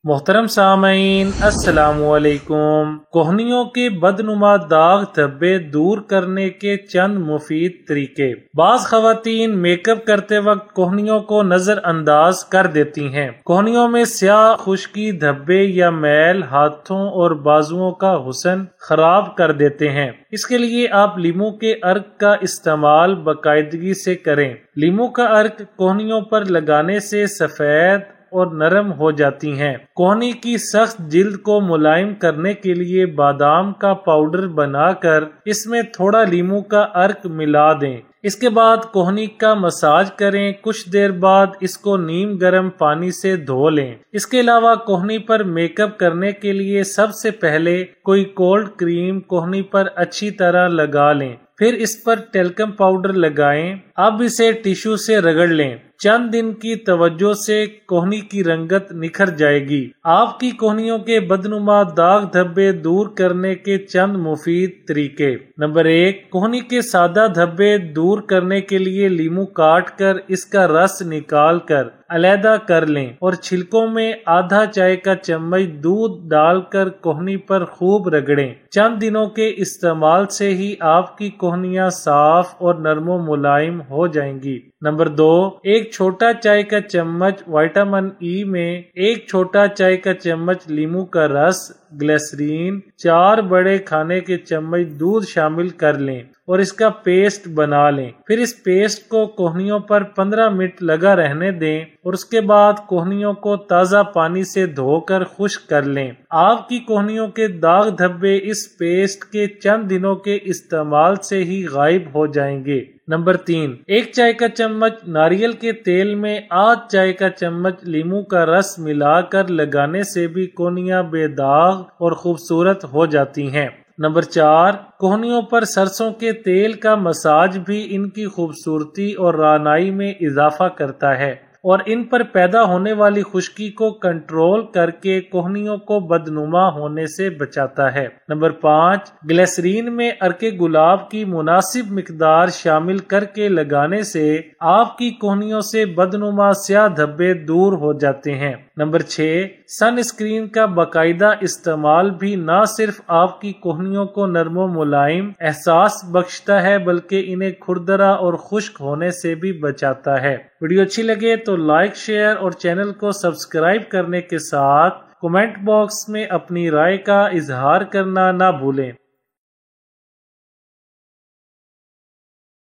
محترم سامعین، السلام علیکم۔ کوہنیوں کے بدنما داغ دھبے دور کرنے کے چند مفید طریقے۔ بعض خواتین میک اپ کرتے وقت کوہنیوں کو نظر انداز کر دیتی ہیں۔ کوہنیوں میں سیاہ خشکی، دھبے یا میل ہاتھوں اور بازوؤں کا حسن خراب کر دیتے ہیں۔ اس کے لیے آپ لیموں کے عرق کا استعمال باقاعدگی سے کریں۔ لیموں کا عرق کوہنیوں پر لگانے سے سفید اور نرم ہو جاتی ہیں۔ کوہنی کی سخت جلد کو ملائم کرنے کے لیے بادام کا پاؤڈر بنا کر اس میں تھوڑا لیموں کا عرق ملا دیں۔ اس کے بعد کوہنی کا مساج کریں۔ کچھ دیر بعد اس کو نیم گرم پانی سے دھو لیں۔ اس کے علاوہ کوہنی پر میک اپ کرنے کے لیے سب سے پہلے کوئی کولڈ کریم کوہنی پر اچھی طرح لگا لیں، پھر اس پر ٹیلکم پاؤڈر لگائیں۔ اب اسے ٹیشو سے رگڑ لیں۔ چند دن کی توجہ سے کوہنی کی رنگت نکھر جائے گی۔ آپ کی کوہنیوں کے بدنما داغ دھبے دور کرنے کے چند مفید طریقے۔ نمبر 1، کوہنی کے سادہ دھبے دور کرنے کے لیے لیموں کاٹ کر اس کا رس نکال کر علیحدہ کر لیں اور چھلکوں میں آدھا چائے کا چمچ دودھ ڈال کر کوہنی پر خوب رگڑیں۔ چند دنوں کے استعمال سے ہی آپ کی کوہنیاں صاف اور نرم و ملائم ہو جائیں گی۔ نمبر 2، ایک چھوٹا چائے کا چمچ وٹامن ای میں 1 چھوٹا چائے کا چمچ لیموں کا رس، گلیسرین، 4 بڑے کھانے کے چمچ دودھ شامل کر لیں اور اس کا پیسٹ بنا لیں۔ پھر اس پیسٹ کو کوہنیوں پر 15 منٹ لگا رہنے دیں اور اس کے بعد کوہنیوں کو تازہ پانی سے دھو کر خشک کر لیں۔ آپ کی کوہنیوں کے داغ دھبے اس پیسٹ کے چند دنوں کے استعمال سے ہی غائب ہو جائیں گے۔ نمبر 3، 1 چائے کا چمچ ناریل کے تیل میں آدھ چائے کا چمچ لیموں کا رس ملا کر لگانے سے بھی کوہنیاں بے داغ اور خوبصورت ہو جاتی ہیں۔ نمبر 4، کوہنیوں پر سرسوں کے تیل کا مساج بھی ان کی خوبصورتی اور رعنائی میں اضافہ کرتا ہے اور ان پر پیدا ہونے والی خشکی کو کنٹرول کر کے کوہنیوں کو بدنما ہونے سے بچاتا ہے۔ نمبر 5، گلیسرین میں عرق گلاب کی مناسب مقدار شامل کر کے لگانے سے آپ کی کوہنیوں سے بدنما سیاہ دھبے دور ہو جاتے ہیں۔ نمبر 6، سن اسکرین کا باقاعدہ استعمال بھی نہ صرف آپ کی کوہنیوں کو نرم و ملائم احساس بخشتا ہے بلکہ انہیں کھردرا اور خشک ہونے سے بھی بچاتا ہے۔ ویڈیو اچھی لگے تو لائک، شیئر اور چینل کو سبسکرائب کرنے کے ساتھ کمنٹ باکس میں اپنی رائے کا اظہار کرنا نہ بھولیں۔